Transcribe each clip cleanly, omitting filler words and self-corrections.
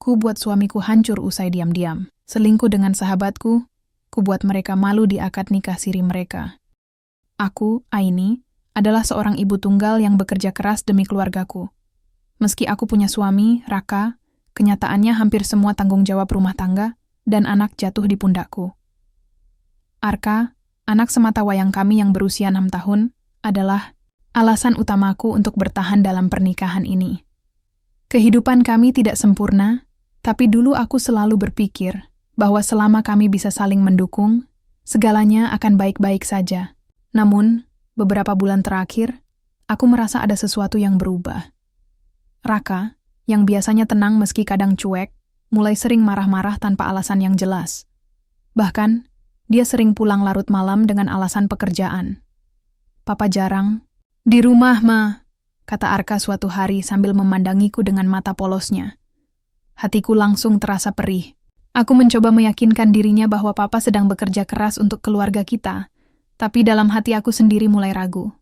Ku buat suamiku hancur usai diam-diam. Selingkuh dengan sahabatku, ku buat mereka malu di akad nikah siri mereka. Aku, Aini, adalah seorang ibu tunggal yang bekerja keras demi keluargaku. Meski aku punya suami, Raka, kenyataannya hampir semua tanggung jawab rumah tangga dan anak jatuh di pundakku. Arka, anak sematawayang kami yang berusia 6 tahun, adalah alasan utamaku untuk bertahan dalam pernikahan ini. Kehidupan kami tidak sempurna, tapi dulu aku selalu berpikir bahwa selama kami bisa saling mendukung, segalanya akan baik-baik saja. Namun, beberapa bulan terakhir, aku merasa ada sesuatu yang berubah. Raka, yang biasanya tenang meski kadang cuek, mulai sering marah-marah tanpa alasan yang jelas. Bahkan, dia sering pulang larut malam dengan alasan pekerjaan. Papa jarang. Di rumah, Ma, kata Arka suatu hari sambil memandangiku dengan mata polosnya. Hatiku langsung terasa perih. Aku mencoba meyakinkan dirinya bahwa Papa sedang bekerja keras untuk keluarga kita, tapi dalam hati aku sendiri mulai ragu.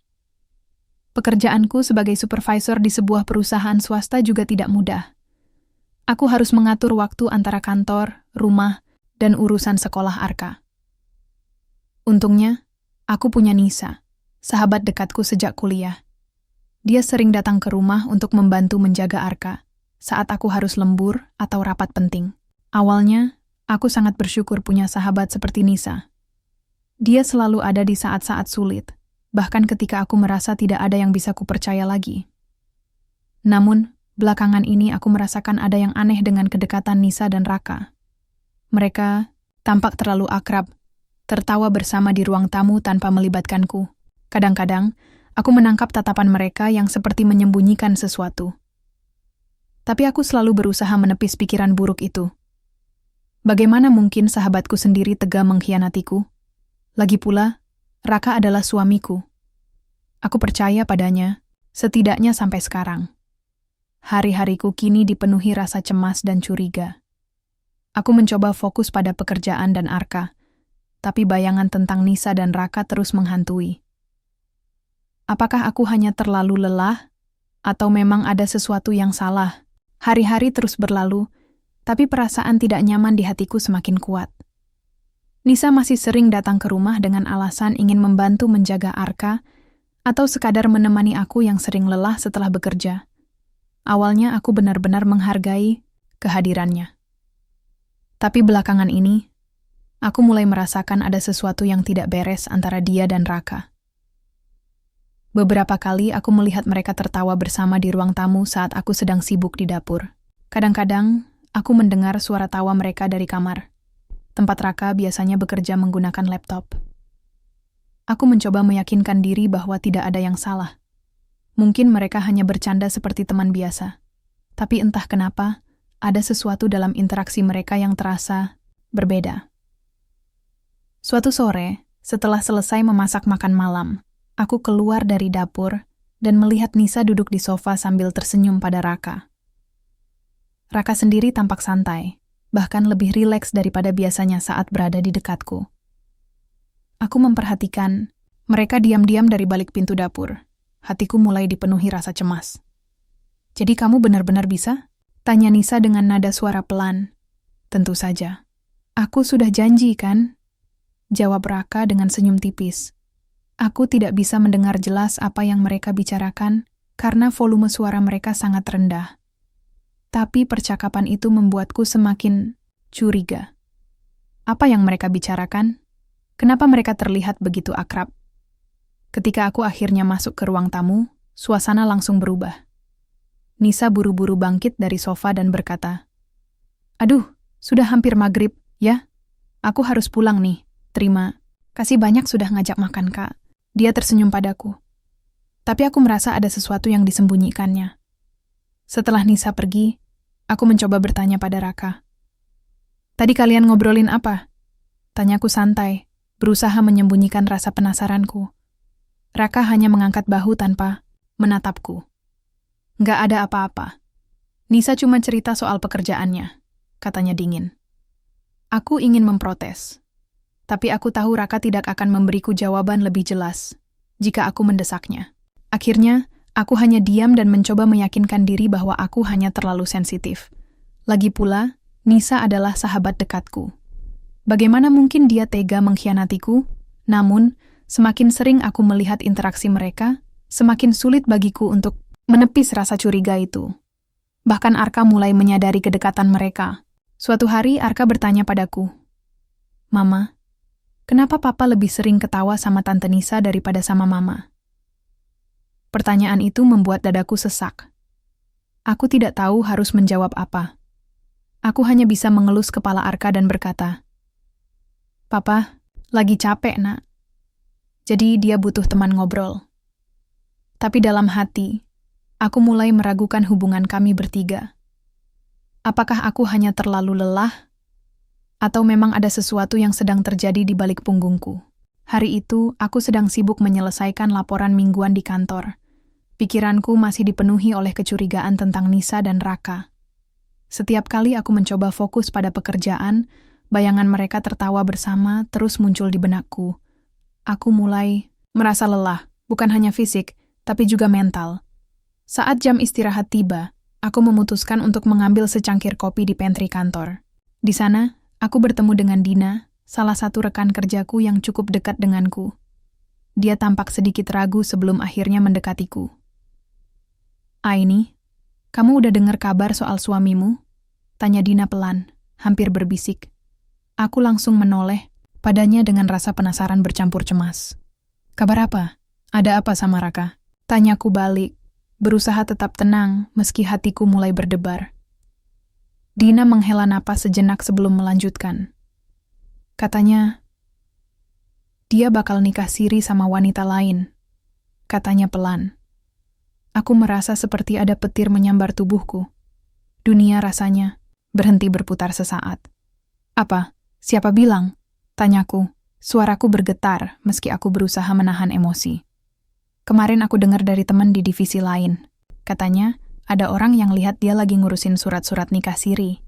Pekerjaanku sebagai supervisor di sebuah perusahaan swasta juga tidak mudah. Aku harus mengatur waktu antara kantor, rumah, dan urusan sekolah Arka. Untungnya, aku punya Nisa, sahabat dekatku sejak kuliah. Dia sering datang ke rumah untuk membantu menjaga Arka saat aku harus lembur atau rapat penting. Awalnya, aku sangat bersyukur punya sahabat seperti Nisa. Dia selalu ada di saat-saat sulit, bahkan ketika aku merasa tidak ada yang bisa kupercaya lagi. Namun, belakangan ini aku merasakan ada yang aneh dengan kedekatan Nisa dan Raka. Mereka tampak terlalu akrab, tertawa bersama di ruang tamu tanpa melibatkanku. Kadang-kadang, aku menangkap tatapan mereka yang seperti menyembunyikan sesuatu. Tapi aku selalu berusaha menepis pikiran buruk itu. Bagaimana mungkin sahabatku sendiri tega mengkhianatiku? Lagi pula, Raka adalah suamiku. Aku percaya padanya, setidaknya sampai sekarang. Hari-hariku kini dipenuhi rasa cemas dan curiga. Aku mencoba fokus pada pekerjaan dan Arka, tapi bayangan tentang Nisa dan Raka terus menghantui. Apakah aku hanya terlalu lelah, atau memang ada sesuatu yang salah? Hari-hari terus berlalu, tapi perasaan tidak nyaman di hatiku semakin kuat. Nisa masih sering datang ke rumah dengan alasan ingin membantu menjaga Arka, atau sekadar menemani aku yang sering lelah setelah bekerja. Awalnya aku benar-benar menghargai kehadirannya. Tapi belakangan ini, aku mulai merasakan ada sesuatu yang tidak beres antara dia dan Raka. Beberapa kali aku melihat mereka tertawa bersama di ruang tamu saat aku sedang sibuk di dapur. Kadang-kadang, aku mendengar suara tawa mereka dari kamar. Tempat Raka biasanya bekerja menggunakan laptop. Aku mencoba meyakinkan diri bahwa tidak ada yang salah. Mungkin mereka hanya bercanda seperti teman biasa. Tapi entah kenapa, ada sesuatu dalam interaksi mereka yang terasa berbeda. Suatu sore, setelah selesai memasak makan malam, aku keluar dari dapur dan melihat Nisa duduk di sofa sambil tersenyum pada Raka. Raka sendiri tampak santai, bahkan lebih rileks daripada biasanya saat berada di dekatku. Aku memperhatikan mereka diam-diam dari balik pintu dapur. Hatiku mulai dipenuhi rasa cemas. "Jadi kamu benar-benar bisa?" tanya Nisa dengan nada suara pelan. "Tentu saja. Aku sudah janji, kan?" jawab Raka dengan senyum tipis. Aku tidak bisa mendengar jelas apa yang mereka bicarakan karena volume suara mereka sangat rendah. Tapi percakapan itu membuatku semakin curiga. Apa yang mereka bicarakan? Kenapa mereka terlihat begitu akrab? Ketika aku akhirnya masuk ke ruang tamu, suasana langsung berubah. Nisa buru-buru bangkit dari sofa dan berkata, "Aduh, sudah hampir maghrib, ya? Aku harus pulang nih. Terima kasih banyak sudah ngajak makan, Kak." Dia tersenyum padaku. Tapi aku merasa ada sesuatu yang disembunyikannya. Setelah Nisa pergi, aku mencoba bertanya pada Raka. "Tadi kalian ngobrolin apa?" tanyaku santai, berusaha menyembunyikan rasa penasaranku. Raka hanya mengangkat bahu tanpa menatapku. "Nggak ada apa-apa. Nisa cuma cerita soal pekerjaannya," katanya dingin. Aku ingin memprotes. Tapi aku tahu Raka tidak akan memberiku jawaban lebih jelas jika aku mendesaknya. Akhirnya, aku hanya diam dan mencoba meyakinkan diri bahwa aku hanya terlalu sensitif. Lagi pula, Nisa adalah sahabat dekatku. Bagaimana mungkin dia tega mengkhianatiku? Namun, semakin sering aku melihat interaksi mereka, semakin sulit bagiku untuk menepis rasa curiga itu. Bahkan Arka mulai menyadari kedekatan mereka. Suatu hari Arka bertanya padaku, "Mama, kenapa Papa lebih sering ketawa sama Tante Nisa daripada sama Mama?" Pertanyaan itu membuat dadaku sesak. Aku tidak tahu harus menjawab apa. Aku hanya bisa mengelus kepala Arka dan berkata, "Papa, lagi capek, Nak. Jadi dia butuh teman ngobrol." Tapi dalam hati, aku mulai meragukan hubungan kami bertiga. Apakah aku hanya terlalu lelah? Atau memang ada sesuatu yang sedang terjadi di balik punggungku? Hari itu, aku sedang sibuk menyelesaikan laporan mingguan di kantor. Pikiranku masih dipenuhi oleh kecurigaan tentang Nisa dan Raka. Setiap kali aku mencoba fokus pada pekerjaan, bayangan mereka tertawa bersama terus muncul di benakku. Aku mulai merasa lelah, bukan hanya fisik, tapi juga mental. Saat jam istirahat tiba, aku memutuskan untuk mengambil secangkir kopi di pantry kantor. Di sana, aku bertemu dengan Dina, salah satu rekan kerjaku yang cukup dekat denganku. Dia tampak sedikit ragu sebelum akhirnya mendekatiku. "Aini, kamu udah dengar kabar soal suamimu?" Tanya Dina pelan, hampir berbisik. Aku langsung menoleh padanya dengan rasa penasaran bercampur cemas. "Kabar apa? Ada apa sama Raka?" Tanyaku balik, berusaha tetap tenang meski hatiku mulai berdebar. Dina menghela napas sejenak sebelum melanjutkan. Katanya, dia bakal nikah siri sama wanita lain. Katanya pelan. Aku merasa seperti ada petir menyambar tubuhku. Dunia rasanya berhenti berputar sesaat. "Apa? Siapa bilang?" Tanyaku. Suaraku bergetar meski aku berusaha menahan emosi. "Kemarin aku dengar dari teman di divisi lain. Katanya, ada orang yang lihat dia lagi ngurusin surat-surat nikah siri.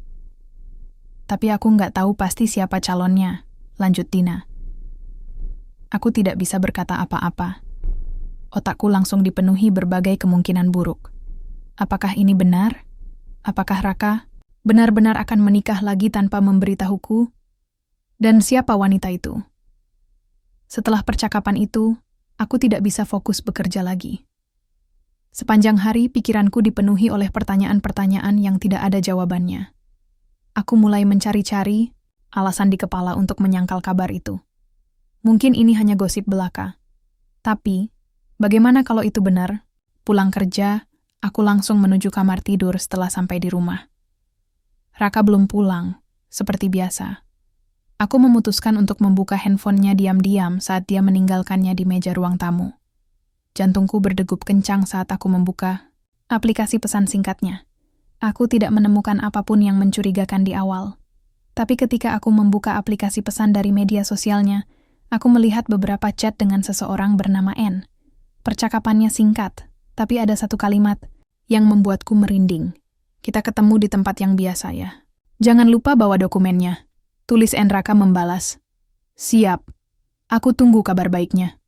Tapi aku nggak tahu pasti siapa calonnya," lanjut Dina. Aku tidak bisa berkata apa-apa. Otakku langsung dipenuhi berbagai kemungkinan buruk. Apakah ini benar? Apakah Raka benar-benar akan menikah lagi tanpa memberitahuku? Dan siapa wanita itu? Setelah percakapan itu, aku tidak bisa fokus bekerja lagi. Sepanjang hari, pikiranku dipenuhi oleh pertanyaan-pertanyaan yang tidak ada jawabannya. Aku mulai mencari-cari alasan di kepala untuk menyangkal kabar itu. Mungkin ini hanya gosip belaka. Tapi, bagaimana kalau itu benar? Pulang kerja, aku langsung menuju kamar tidur setelah sampai di rumah. Raka belum pulang, seperti biasa. Aku memutuskan untuk membuka handphonenya diam-diam saat dia meninggalkannya di meja ruang tamu. Jantungku berdegup kencang saat aku membuka aplikasi pesan singkatnya. Aku tidak menemukan apapun yang mencurigakan di awal. Tapi ketika aku membuka aplikasi pesan dari media sosialnya, aku melihat beberapa chat dengan seseorang bernama N. Percakapannya singkat, tapi ada satu kalimat yang membuatku merinding. "Kita ketemu di tempat yang biasa ya. Jangan lupa bawa dokumennya," tulis N. Raka membalas. "Siap. Aku tunggu kabar baiknya."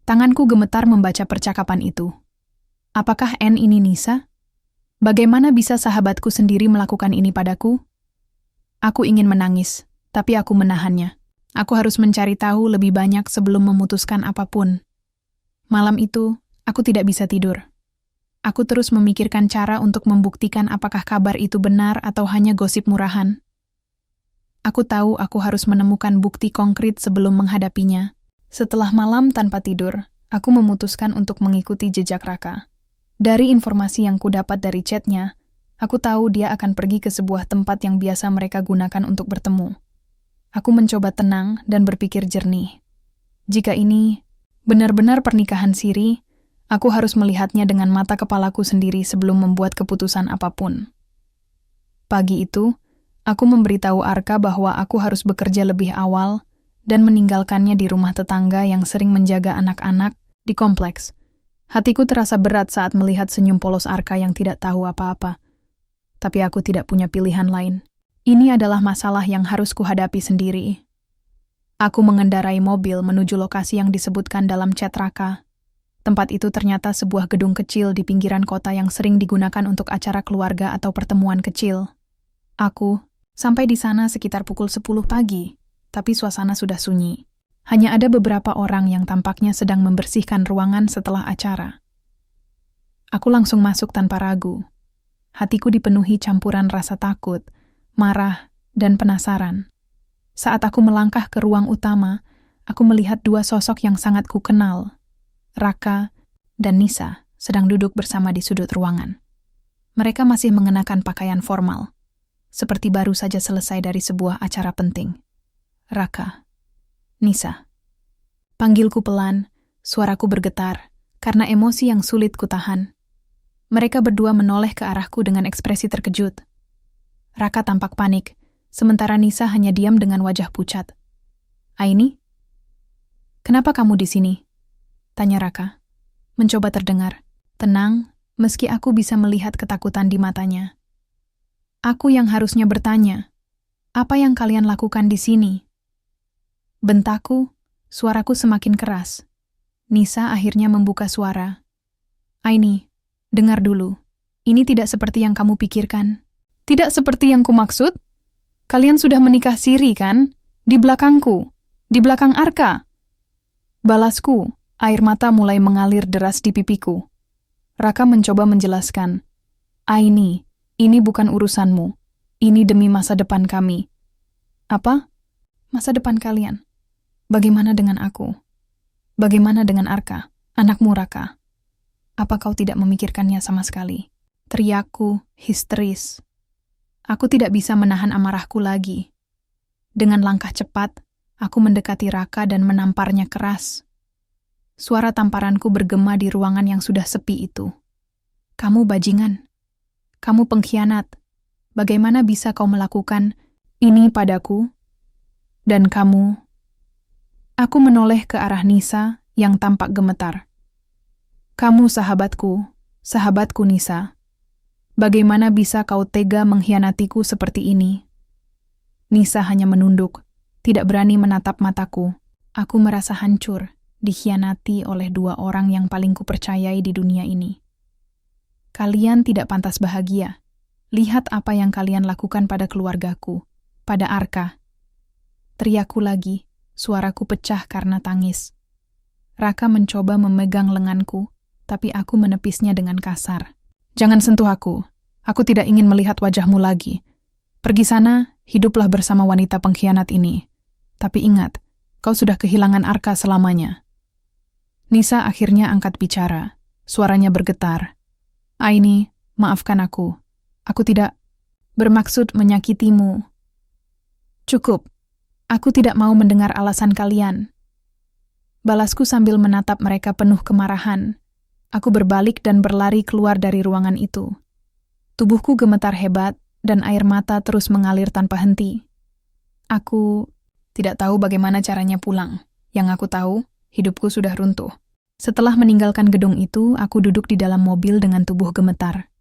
Tanganku gemetar membaca percakapan itu. Apakah N ini Nisa? Bagaimana bisa sahabatku sendiri melakukan ini padaku? Aku ingin menangis, tapi aku menahannya. Aku harus mencari tahu lebih banyak sebelum memutuskan apapun. Malam itu, aku tidak bisa tidur. Aku terus memikirkan cara untuk membuktikan apakah kabar itu benar atau hanya gosip murahan. Aku tahu aku harus menemukan bukti konkret sebelum menghadapinya. Setelah malam tanpa tidur, aku memutuskan untuk mengikuti jejak Raka. Dari informasi yang kudapat dari chatnya, aku tahu dia akan pergi ke sebuah tempat yang biasa mereka gunakan untuk bertemu. Aku mencoba tenang dan berpikir jernih. Jika ini benar-benar pernikahan siri, aku harus melihatnya dengan mata kepalaku sendiri sebelum membuat keputusan apapun. Pagi itu, aku memberitahu Arka bahwa aku harus bekerja lebih awal dan meninggalkannya di rumah tetangga yang sering menjaga anak-anak di kompleks. Hatiku terasa berat saat melihat senyum polos Arka yang tidak tahu apa-apa. Tapi aku tidak punya pilihan lain. Ini adalah masalah yang harus kuhadapi sendiri. Aku mengendarai mobil menuju lokasi yang disebutkan dalam chat Raka. Tempat itu ternyata sebuah gedung kecil di pinggiran kota yang sering digunakan untuk acara keluarga atau pertemuan kecil. Aku sampai di sana sekitar pukul 10 pagi, tapi suasana sudah sunyi. Hanya ada beberapa orang yang tampaknya sedang membersihkan ruangan setelah acara. Aku langsung masuk tanpa ragu. Hatiku dipenuhi campuran rasa takut, marah, dan penasaran. Saat aku melangkah ke ruang utama, aku melihat dua sosok yang sangat kukenal. Raka dan Nisa sedang duduk bersama di sudut ruangan. Mereka masih mengenakan pakaian formal, seperti baru saja selesai dari sebuah acara penting. Raka, Nisa. Panggilku pelan, suaraku bergetar, karena emosi yang sulit kutahan. Mereka berdua menoleh ke arahku dengan ekspresi terkejut. Raka tampak panik, sementara Nisa hanya diam dengan wajah pucat. "Aini? Kenapa kamu di sini?" Tanya Raka. Mencoba terdengar, tenang, meski aku bisa melihat ketakutan di matanya. Aku yang harusnya bertanya, "Apa yang kalian lakukan di sini?" Bentakku, suaraku semakin keras. Nisa akhirnya membuka suara. "Aini, dengar dulu. Ini tidak seperti yang kamu pikirkan. Tidak seperti yang kumaksud? Kalian sudah menikah siri, kan? Di belakangku, di belakang Arka." Balasku, air mata mulai mengalir deras di pipiku. Raka mencoba menjelaskan. "Aini, ini bukan urusanmu. Ini demi masa depan kami." "Apa? Masa depan kalian? Bagaimana dengan aku? Bagaimana dengan Arka, anakmu Raka? Apa kau tidak memikirkannya sama sekali?" Teriakku histeris. Aku tidak bisa menahan amarahku lagi. Dengan langkah cepat, aku mendekati Raka dan menamparnya keras. Suara tamparanku bergema di ruangan yang sudah sepi itu. "Kamu bajingan. Kamu pengkhianat. Bagaimana bisa kau melakukan ini padaku? Dan kamu?" Aku menoleh ke arah Nisa yang tampak gemetar. "Kamu sahabatku Nisa. Bagaimana bisa kau tega mengkhianatiku seperti ini?" Nisa hanya menunduk, tidak berani menatap mataku. Aku merasa hancur, dikhianati oleh dua orang yang paling kupercayai di dunia ini. "Kalian tidak pantas bahagia. Lihat apa yang kalian lakukan pada keluargaku, pada Arka." Teriakku lagi, suaraku pecah karena tangis. Raka mencoba memegang lenganku, tapi aku menepisnya dengan kasar. "Jangan sentuh aku. Aku tidak ingin melihat wajahmu lagi. Pergi sana, hiduplah bersama wanita pengkhianat ini. Tapi ingat, kau sudah kehilangan Arka selamanya." Nisa akhirnya angkat bicara. Suaranya bergetar. "Aini, maafkan aku. Aku tidak bermaksud menyakitimu." "Cukup. Aku tidak mau mendengar alasan kalian." Balasku sambil menatap mereka penuh kemarahan. Aku berbalik dan berlari keluar dari ruangan itu. Tubuhku gemetar hebat dan air mata terus mengalir tanpa henti. Aku tidak tahu bagaimana caranya pulang. Yang aku tahu, hidupku sudah runtuh. Setelah meninggalkan gedung itu, aku duduk di dalam mobil dengan tubuh gemetar.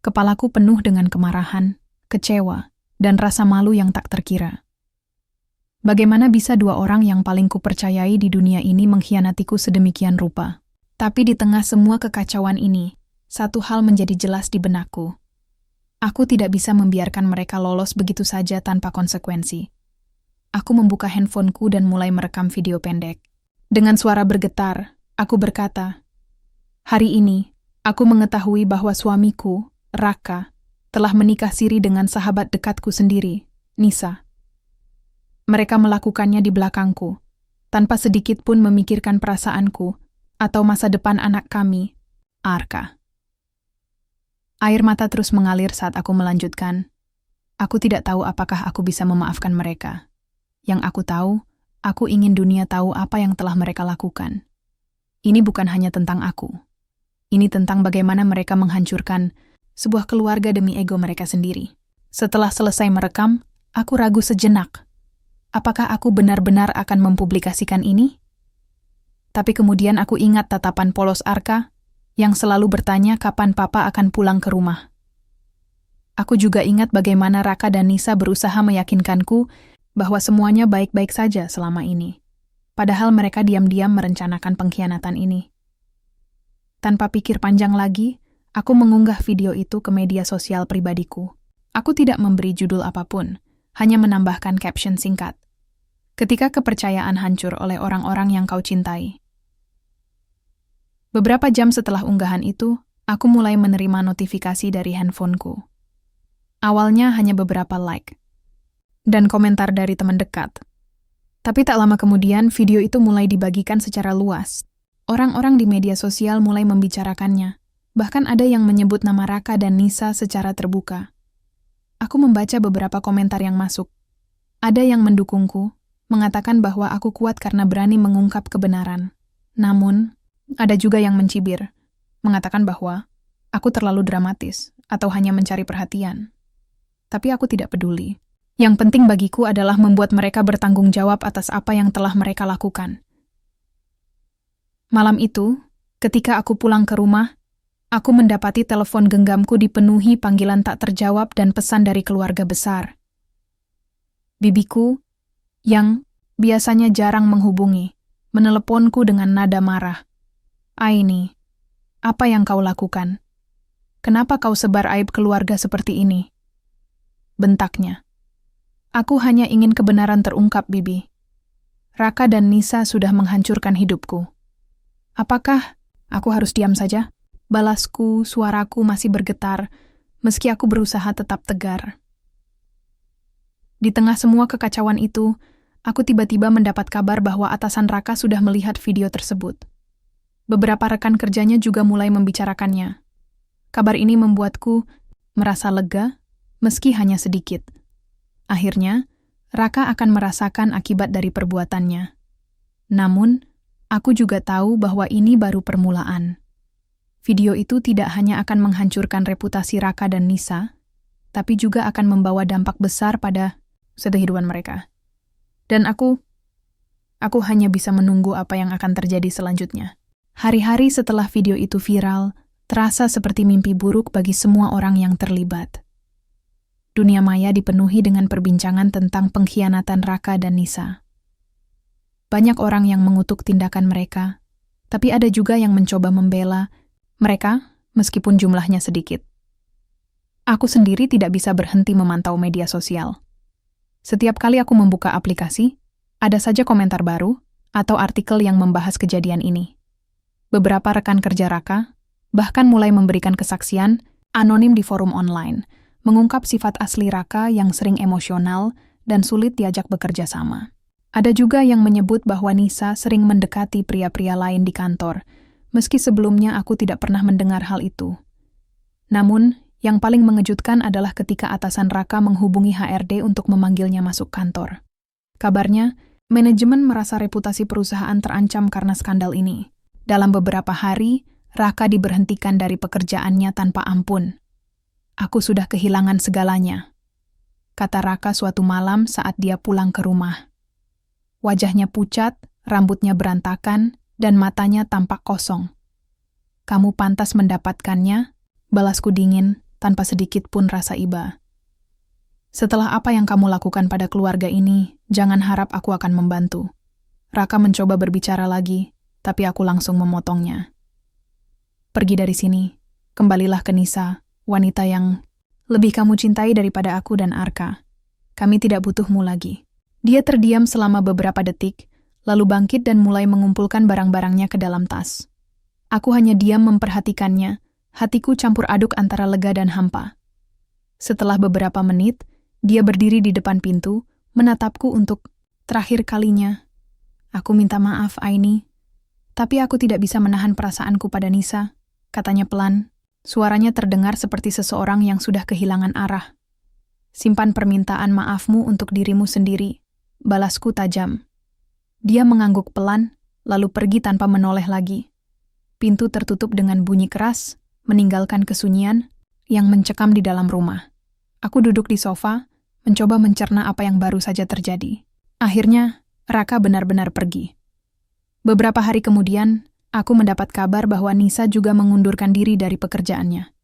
Kepalaku penuh dengan kemarahan, kecewa, dan rasa malu yang tak terkira. Bagaimana bisa dua orang yang paling kupercayai di dunia ini mengkhianatiku sedemikian rupa? Tapi di tengah semua kekacauan ini, satu hal menjadi jelas di benakku. Aku tidak bisa membiarkan mereka lolos begitu saja tanpa konsekuensi. Aku membuka handphoneku dan mulai merekam video pendek. Dengan suara bergetar, aku berkata, "Hari ini, aku mengetahui bahwa suamiku, Raka, telah menikah siri dengan sahabat dekatku sendiri, Nisa. Mereka melakukannya di belakangku, tanpa sedikit pun memikirkan perasaanku atau masa depan anak kami, Arka." Air mata terus mengalir saat aku melanjutkan. Aku tidak tahu apakah aku bisa memaafkan mereka. Yang aku tahu, aku ingin dunia tahu apa yang telah mereka lakukan. Ini bukan hanya tentang aku. Ini tentang bagaimana mereka menghancurkan sebuah keluarga demi ego mereka sendiri. Setelah selesai merekam, aku ragu sejenak. Apakah aku benar-benar akan mempublikasikan ini? Tapi kemudian aku ingat tatapan polos Arka yang selalu bertanya kapan papa akan pulang ke rumah. Aku juga ingat bagaimana Raka dan Nisa berusaha meyakinkanku bahwa semuanya baik-baik saja selama ini. Padahal mereka diam-diam merencanakan pengkhianatan ini. Tanpa pikir panjang lagi, aku mengunggah video itu ke media sosial pribadiku. Aku tidak memberi judul apapun, hanya menambahkan caption singkat. Ketika kepercayaan hancur oleh orang-orang yang kau cintai. Beberapa jam setelah unggahan itu, aku mulai menerima notifikasi dari handphoneku. Awalnya hanya beberapa like dan komentar dari teman dekat. Tapi tak lama kemudian, video itu mulai dibagikan secara luas. Orang-orang di media sosial mulai membicarakannya. Bahkan ada yang menyebut nama Raka dan Nisa secara terbuka. Aku membaca beberapa komentar yang masuk. Ada yang mendukungku, mengatakan bahwa aku kuat karena berani mengungkap kebenaran. Namun, ada juga yang mencibir, mengatakan bahwa aku terlalu dramatis atau hanya mencari perhatian. Tapi aku tidak peduli. Yang penting bagiku adalah membuat mereka bertanggung jawab atas apa yang telah mereka lakukan. Malam itu, ketika aku pulang ke rumah, aku mendapati telepon genggamku dipenuhi panggilan tak terjawab dan pesan dari keluarga besar. Bibiku, yang biasanya jarang menghubungi, meneleponku dengan nada marah. "Aini, apa yang kau lakukan? Kenapa kau sebar aib keluarga seperti ini?" Bentaknya. "Aku hanya ingin kebenaran terungkap, Bibi. Raka dan Nisa sudah menghancurkan hidupku. Apakah aku harus diam saja?" Balasku, suaraku masih bergetar, meski aku berusaha tetap tegar. Di tengah semua kekacauan itu, aku tiba-tiba mendapat kabar bahwa atasan Raka sudah melihat video tersebut. Beberapa rekan kerjanya juga mulai membicarakannya. Kabar ini membuatku merasa lega, meski hanya sedikit. Akhirnya, Raka akan merasakan akibat dari perbuatannya. Namun, aku juga tahu bahwa ini baru permulaan. Video itu tidak hanya akan menghancurkan reputasi Raka dan Nisa, tapi juga akan membawa dampak besar pada kehidupan mereka. Dan aku hanya bisa menunggu apa yang akan terjadi selanjutnya. Hari-hari setelah video itu viral, terasa seperti mimpi buruk bagi semua orang yang terlibat. Dunia maya dipenuhi dengan perbincangan tentang pengkhianatan Raka dan Nisa. Banyak orang yang mengutuk tindakan mereka, tapi ada juga yang mencoba membela mereka, meskipun jumlahnya sedikit. Aku sendiri tidak bisa berhenti memantau media sosial. Setiap kali aku membuka aplikasi, ada saja komentar baru atau artikel yang membahas kejadian ini. Beberapa rekan kerja Raka bahkan mulai memberikan kesaksian anonim di forum online, mengungkap sifat asli Raka yang sering emosional dan sulit diajak bekerja sama. Ada juga yang menyebut bahwa Nisa sering mendekati pria-pria lain di kantor, meski sebelumnya aku tidak pernah mendengar hal itu. Namun, yang paling mengejutkan adalah ketika atasan Raka menghubungi HRD untuk memanggilnya masuk kantor. Kabarnya, manajemen merasa reputasi perusahaan terancam karena skandal ini. Dalam beberapa hari, Raka diberhentikan dari pekerjaannya tanpa ampun. "Aku sudah kehilangan segalanya," kata Raka suatu malam saat dia pulang ke rumah. Wajahnya pucat, rambutnya berantakan, dan matanya tampak kosong. "Kamu pantas mendapatkannya," balasku dingin, tanpa sedikit pun rasa iba. "Setelah apa yang kamu lakukan pada keluarga ini, jangan harap aku akan membantu." Raka mencoba berbicara lagi, tapi aku langsung memotongnya. "Pergi dari sini, kembalilah ke Nisa, wanita yang lebih kamu cintai daripada aku dan Arka. Kami tidak butuhmu lagi." Dia terdiam selama beberapa detik, lalu bangkit dan mulai mengumpulkan barang-barangnya ke dalam tas. Aku hanya diam memperhatikannya, hatiku campur aduk antara lega dan hampa. Setelah beberapa menit, dia berdiri di depan pintu, menatapku untuk terakhir kalinya. "Aku minta maaf, Aini, tapi aku tidak bisa menahan perasaanku pada Nisa," katanya pelan. Suaranya terdengar seperti seseorang yang sudah kehilangan arah. "Simpan permintaan maafmu untuk dirimu sendiri," balasku tajam. Dia mengangguk pelan, lalu pergi tanpa menoleh lagi. Pintu tertutup dengan bunyi keras, meninggalkan kesunyian yang mencekam di dalam rumah. Aku duduk di sofa, mencoba mencerna apa yang baru saja terjadi. Akhirnya, Raka benar-benar pergi. Beberapa hari kemudian, aku mendapat kabar bahwa Nisa juga mengundurkan diri dari pekerjaannya.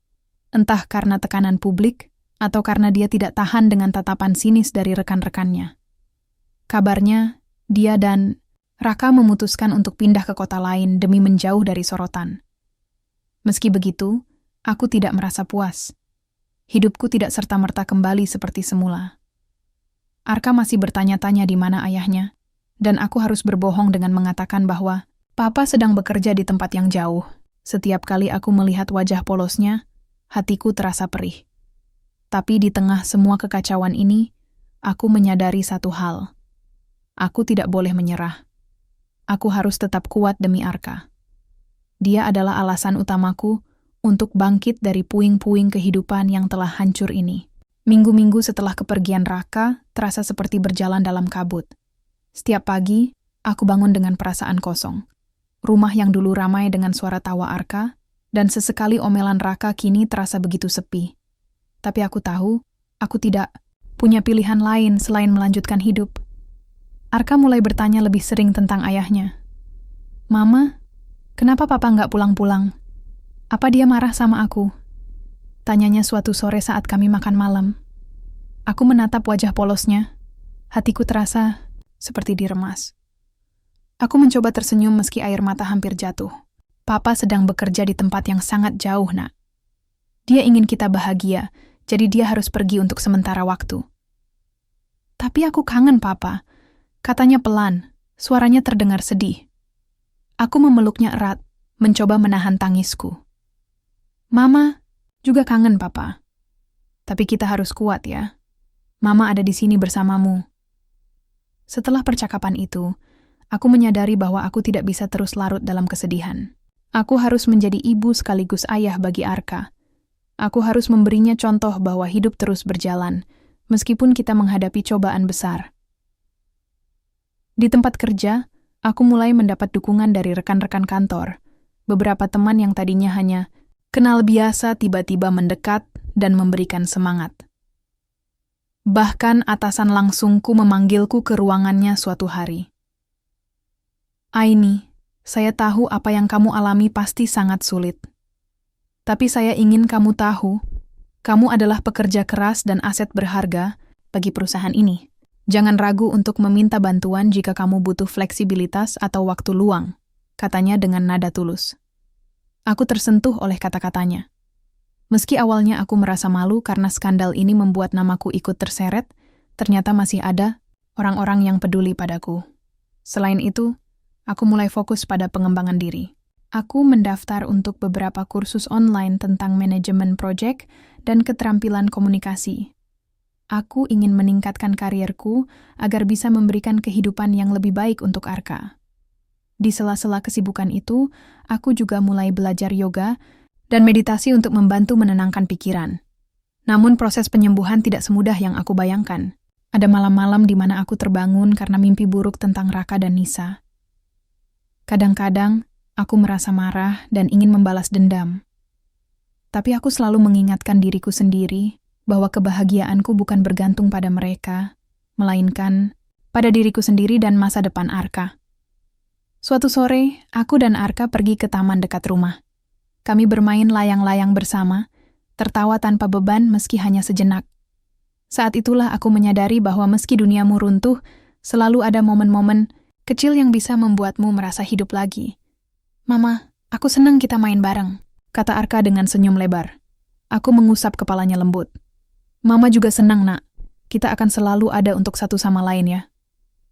Entah karena tekanan publik, atau karena dia tidak tahan dengan tatapan sinis dari rekan-rekannya. Kabarnya, dia dan Raka memutuskan untuk pindah ke kota lain demi menjauh dari sorotan. Meski begitu, aku tidak merasa puas. Hidupku tidak serta-merta kembali seperti semula. Arka masih bertanya-tanya di mana ayahnya, dan aku harus berbohong dengan mengatakan bahwa Papa sedang bekerja di tempat yang jauh. Setiap kali aku melihat wajah polosnya, hatiku terasa perih. Tapi di tengah semua kekacauan ini, aku menyadari satu hal. Aku tidak boleh menyerah. Aku harus tetap kuat demi Arka. Dia adalah alasan utamaku untuk bangkit dari puing-puing kehidupan yang telah hancur ini. Minggu-minggu setelah kepergian Raka, terasa seperti berjalan dalam kabut. Setiap pagi, aku bangun dengan perasaan kosong. Rumah yang dulu ramai dengan suara tawa Arka, dan sesekali omelan Raka kini terasa begitu sepi. Tapi aku tahu, aku tidak punya pilihan lain selain melanjutkan hidup. Arka mulai bertanya lebih sering tentang ayahnya. Mama, kenapa Papa nggak pulang-pulang? Apa dia marah sama aku? Tanyanya suatu sore saat kami makan malam. Aku menatap wajah polosnya. Hatiku terasa seperti diremas. Aku mencoba tersenyum meski air mata hampir jatuh. Papa sedang bekerja di tempat yang sangat jauh, Nak. Dia ingin kita bahagia, jadi dia harus pergi untuk sementara waktu. Tapi aku kangen Papa. Katanya pelan, suaranya terdengar sedih. Aku memeluknya erat, mencoba menahan tangisku. Mama juga kangen Papa. Tapi kita harus kuat ya. Mama ada di sini bersamamu. Setelah percakapan itu, aku menyadari bahwa aku tidak bisa terus larut dalam kesedihan. Aku harus menjadi ibu sekaligus ayah bagi Arka. Aku harus memberinya contoh bahwa hidup terus berjalan, meskipun kita menghadapi cobaan besar. Di tempat kerja, aku mulai mendapat dukungan dari rekan-rekan kantor. Beberapa teman yang tadinya hanya kenal biasa tiba-tiba mendekat dan memberikan semangat. Bahkan atasan langsungku memanggilku ke ruangannya suatu hari. Aini, saya tahu apa yang kamu alami pasti sangat sulit. Tapi saya ingin kamu tahu, kamu adalah pekerja keras dan aset berharga bagi perusahaan ini. Jangan ragu untuk meminta bantuan jika kamu butuh fleksibilitas atau waktu luang, katanya dengan nada tulus. Aku tersentuh oleh kata-katanya. Meski awalnya aku merasa malu karena skandal ini membuat namaku ikut terseret, ternyata masih ada orang-orang yang peduli padaku. Selain itu, aku mulai fokus pada pengembangan diri. Aku mendaftar untuk beberapa kursus online tentang manajemen proyek dan keterampilan komunikasi. Aku ingin meningkatkan karierku agar bisa memberikan kehidupan yang lebih baik untuk Arka. Di sela-sela kesibukan itu, aku juga mulai belajar yoga dan meditasi untuk membantu menenangkan pikiran. Namun proses penyembuhan tidak semudah yang aku bayangkan. Ada malam-malam di mana aku terbangun karena mimpi buruk tentang Raka dan Nisa. Kadang-kadang, aku merasa marah dan ingin membalas dendam. Tapi aku selalu mengingatkan diriku sendiri bahwa kebahagiaanku bukan bergantung pada mereka, melainkan pada diriku sendiri dan masa depan Arka. Suatu sore, aku dan Arka pergi ke taman dekat rumah. Kami bermain layang-layang bersama, tertawa tanpa beban meski hanya sejenak. Saat itulah aku menyadari bahwa meski duniamu runtuh, selalu ada momen-momen kecil yang bisa membuatmu merasa hidup lagi. Mama, aku senang kita main bareng, kata Arka dengan senyum lebar. Aku mengusap kepalanya lembut. Mama juga senang, Nak. Kita akan selalu ada untuk satu sama lain ya.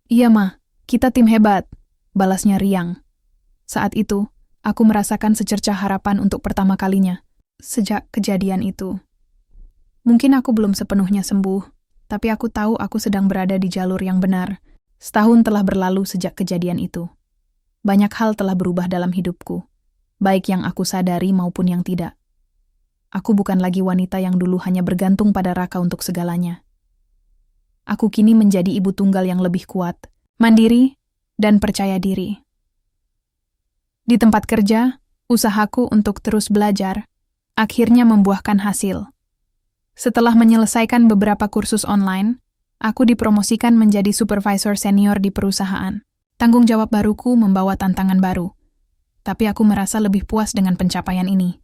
Iya, Ma. Kita tim hebat, balasnya riang. Saat itu, aku merasakan secercah harapan untuk pertama kalinya sejak kejadian itu. Mungkin aku belum sepenuhnya sembuh, tapi aku tahu aku sedang berada di jalur yang benar. Setahun telah berlalu sejak kejadian itu. Banyak hal telah berubah dalam hidupku, baik yang aku sadari maupun yang tidak. Aku bukan lagi wanita yang dulu hanya bergantung pada Raka untuk segalanya. Aku kini menjadi ibu tunggal yang lebih kuat, mandiri, dan percaya diri. Di tempat kerja, usahaku untuk terus belajar akhirnya membuahkan hasil. Setelah menyelesaikan beberapa kursus online, aku dipromosikan menjadi supervisor senior di perusahaan. Tanggung jawab baruku membawa tantangan baru, tapi aku merasa lebih puas dengan pencapaian ini.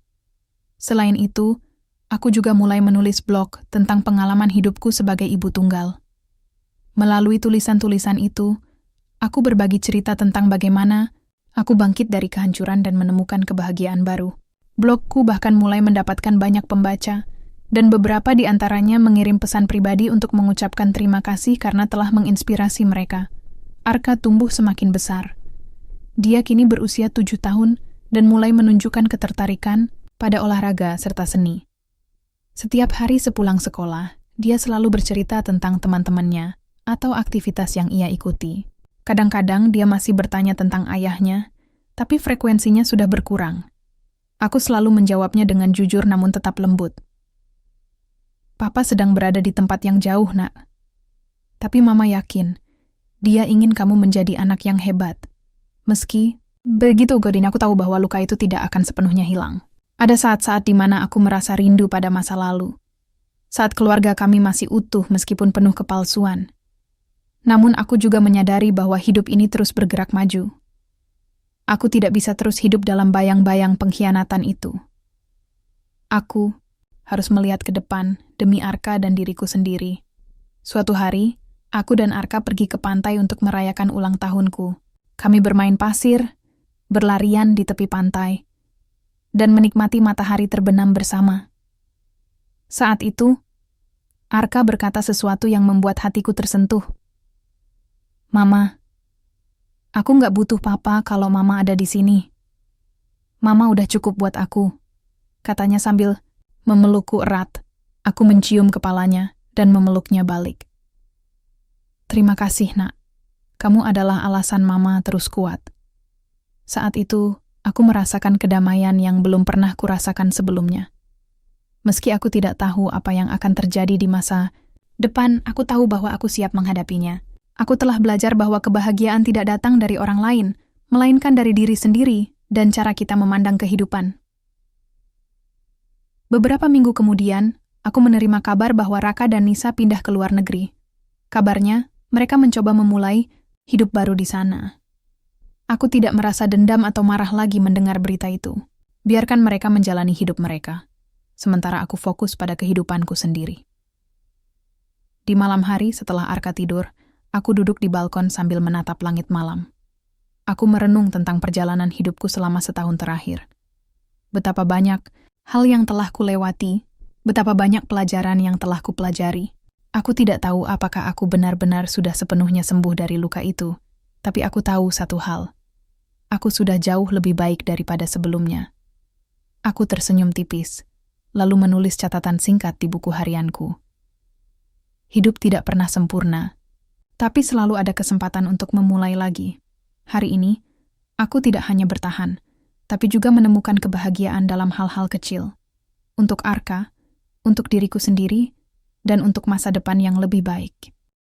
Selain itu, aku juga mulai menulis blog tentang pengalaman hidupku sebagai ibu tunggal. Melalui tulisan-tulisan itu, aku berbagi cerita tentang bagaimana aku bangkit dari kehancuran dan menemukan kebahagiaan baru. Blogku bahkan mulai mendapatkan banyak pembaca, dan beberapa di antaranya mengirim pesan pribadi untuk mengucapkan terima kasih karena telah menginspirasi mereka. Arka tumbuh semakin besar. Dia kini berusia 7 tahun dan mulai menunjukkan ketertarikan pada olahraga serta seni. Setiap hari sepulang sekolah, dia selalu bercerita tentang teman-temannya atau aktivitas yang ia ikuti. Kadang-kadang dia masih bertanya tentang ayahnya, tapi frekuensinya sudah berkurang. Aku selalu menjawabnya dengan jujur namun tetap lembut. Papa sedang berada di tempat yang jauh, Nak. Tapi Mama yakin, dia ingin kamu menjadi anak yang hebat. Meski begitu, Godin, aku tahu bahwa luka itu tidak akan sepenuhnya hilang. Ada saat-saat di mana aku merasa rindu pada masa lalu. Saat keluarga kami masih utuh meskipun penuh kepalsuan. Namun aku juga menyadari bahwa hidup ini terus bergerak maju. Aku tidak bisa terus hidup dalam bayang-bayang pengkhianatan itu. Aku harus melihat ke depan demi Arka dan diriku sendiri. Suatu hari, aku dan Arka pergi ke pantai untuk merayakan ulang tahunku. Kami bermain pasir, berlarian di tepi pantai, dan menikmati matahari terbenam bersama. Saat itu, Arka berkata sesuatu yang membuat hatiku tersentuh. Mama, aku nggak butuh papa kalau Mama ada di sini. Mama udah cukup buat aku, katanya sambil memelukku erat. Aku mencium kepalanya dan memeluknya balik. Terima kasih, Nak. Kamu adalah alasan Mama terus kuat. Saat itu, aku merasakan kedamaian yang belum pernah kurasakan sebelumnya. Meski aku tidak tahu apa yang akan terjadi di masa depan, aku tahu bahwa aku siap menghadapinya. Aku telah belajar bahwa kebahagiaan tidak datang dari orang lain, melainkan dari diri sendiri dan cara kita memandang kehidupan. Beberapa minggu kemudian, aku menerima kabar bahwa Raka dan Nisa pindah ke luar negeri. Kabarnya, mereka mencoba memulai hidup baru di sana. Aku tidak merasa dendam atau marah lagi mendengar berita itu. Biarkan mereka menjalani hidup mereka, sementara aku fokus pada kehidupanku sendiri. Di malam hari setelah Arka tidur, aku duduk di balkon sambil menatap langit malam. Aku merenung tentang perjalanan hidupku selama setahun terakhir. Betapa banyak hal yang telah kulewati, betapa banyak pelajaran yang telah kupelajari. Aku tidak tahu apakah aku benar-benar sudah sepenuhnya sembuh dari luka itu, tapi aku tahu satu hal. Aku sudah jauh lebih baik daripada sebelumnya. Aku tersenyum tipis, lalu menulis catatan singkat di buku harianku. Hidup tidak pernah sempurna, tapi selalu ada kesempatan untuk memulai lagi. Hari ini, aku tidak hanya bertahan, tapi juga menemukan kebahagiaan dalam hal-hal kecil. Untuk Arka, untuk diriku sendiri, dan untuk masa depan yang lebih baik.